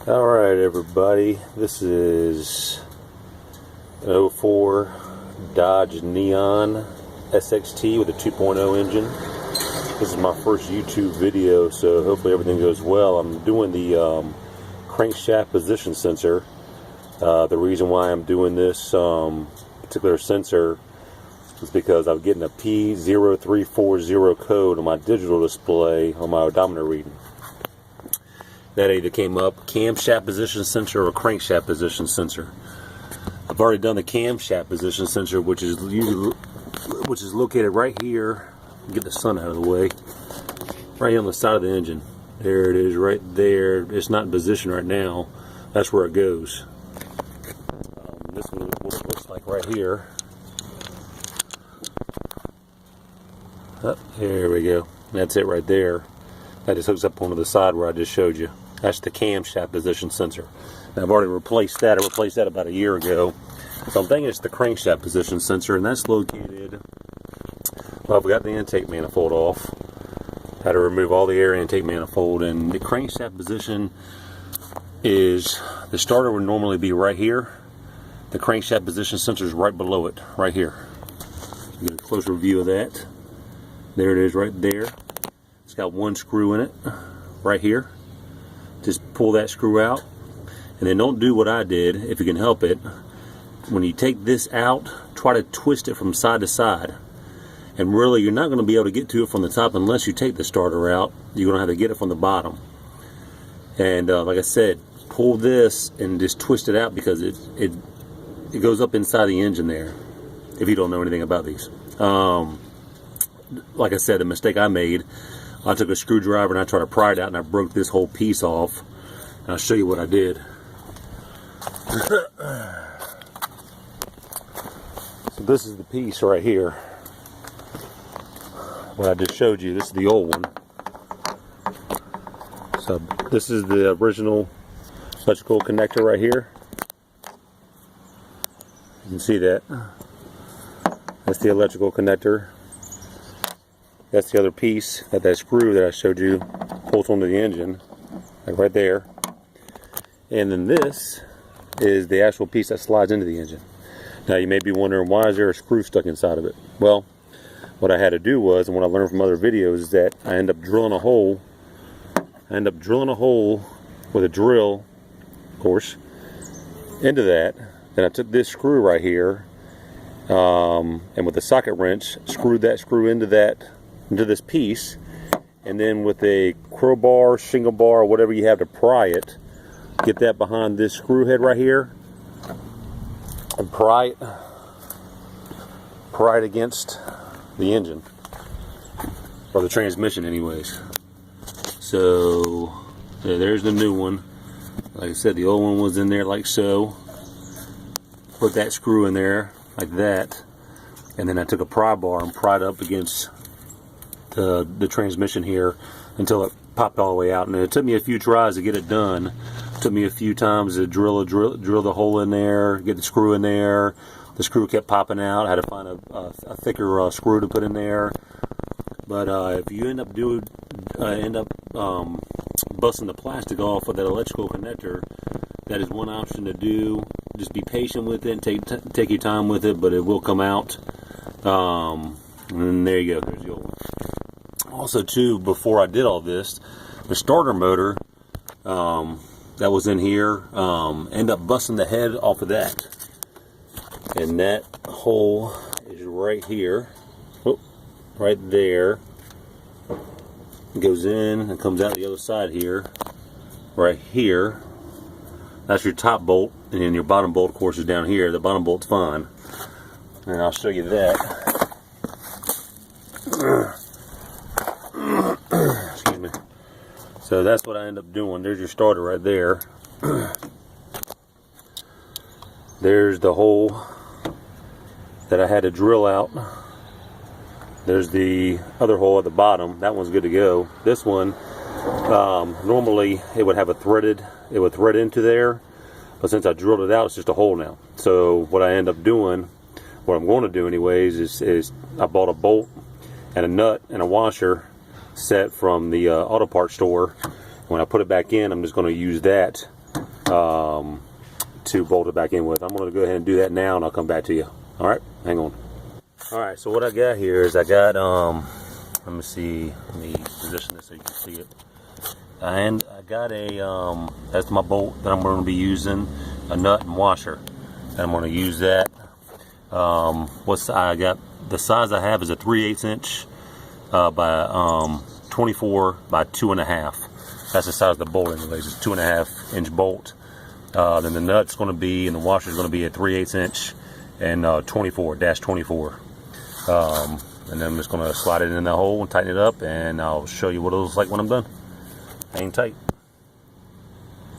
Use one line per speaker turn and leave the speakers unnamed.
Alright everybody, this is an 04 Dodge Neon SXT with a 2.0 engine. This is my first YouTube video, so hopefully everything goes well. I'm doing the crankshaft position sensor. The reason why I'm doing this particular sensor is because I'm getting a P0340 code on my digital display on my odometer reading. That either came up camshaft position sensor or crankshaft position sensor. I've already done the camshaft position sensor, which is located right here. Get the sun out of the way. Right here on the side of the engine. There it is, right there. It's not in position right now. That's where it goes. This is what it looks like right here. Oh, there we go. That's it right there. That just hooks up onto the side where I just showed you. That's the camshaft position sensor. Now I've already replaced that. I replaced that about a year ago. So I'm thinking it's the crankshaft position sensor, and that's located. Well, we got the intake manifold off. Had to remove all the air intake manifold, and the crankshaft position is the starter would normally be right here. The crankshaft position sensor is right below it, right here. Get a closer view of that. There it is, right there. It's got one screw in it, right here. Just pull that screw out, and then don't do what I did if you can help it. When you take this out, try to twist it from side to side, and really you're not going to be able to get to it from the top unless you take the starter out. You're going to have to get it from the bottom, and like I said, pull this and just twist it out, because it goes up inside the engine there, if you don't know anything about these. Like I said, the mistake I made, I took a screwdriver and I tried to pry it out, and I broke this whole piece off. And I'll show you what I did. So this is the piece right here. What I just showed you. This is the old one. So this is the original electrical connector right here. You can see that. That's the electrical connector. That's the other piece, that screw that I showed you pulls onto the engine, like right there. And then this is the actual piece that slides into the engine. Now you may be wondering, why is there a screw stuck inside of it? Well, what I had to do was, and what I learned from other videos, is that I end up drilling a hole. With a drill, of course, into that. Then I took this screw right here, and with a socket wrench, screwed that screw into this piece, and then with a crowbar, shingle bar, whatever you have to pry it, get that behind this screw head right here, and pry it against the engine, or the transmission anyways. So yeah, there's the new one. Like I said, the old one was in there like so. Put that screw in there like that, and then I took a pry bar and pried up against the transmission here until it popped all the way out. And it took me a few tries to get it done. It took me a few times to drill the hole in there, get the screw in there. The screw kept popping out. I had to find a thicker screw to put in there. But if you end up busting the plastic off of that electrical connector, that is one option to do. Just be patient with it and take your time with it, but it will come out. And there you go. There's the old one. Also, too, before I did all this, the starter motor that was in here ended up busting the head off of that. And that hole is right here. Oh, right there. It goes in and comes out the other side here. Right here. That's your top bolt. And then your bottom bolt, of course, is down here. The bottom bolt's fine. And I'll show you that. Excuse me. So that's what I end up doing. There's your starter right there. There's the hole that I had to drill out. There's the other hole at the bottom. That one's good to go. This one, normally it would have it would thread into there, but since I drilled it out, it's just a hole now. So what I end up doing, what I'm going to do anyways, is I bought a bolt and a nut and a washer set from the auto parts store. When I put it back in, I'm just going to use that to bolt it back in with. I'm going to go ahead and do that now, and I'll come back to you. All right, hang on. All right, so what I got here is I got let me see, let me position this so you can see it. And I got a that's my bolt that I'm going to be using, a nut and washer, and I'm going to use that. I got the size I have is a 3/8 inch by 24 by 2.5. That's the size of the bolt, anyways. It's 2.5 inch bolt. Then the nut's going to be, and the washer is going to be a 3/8 inch and 24-24. And then I'm just going to slide it in the hole and tighten it up, and I'll show you what it looks like when I'm done. Hang tight.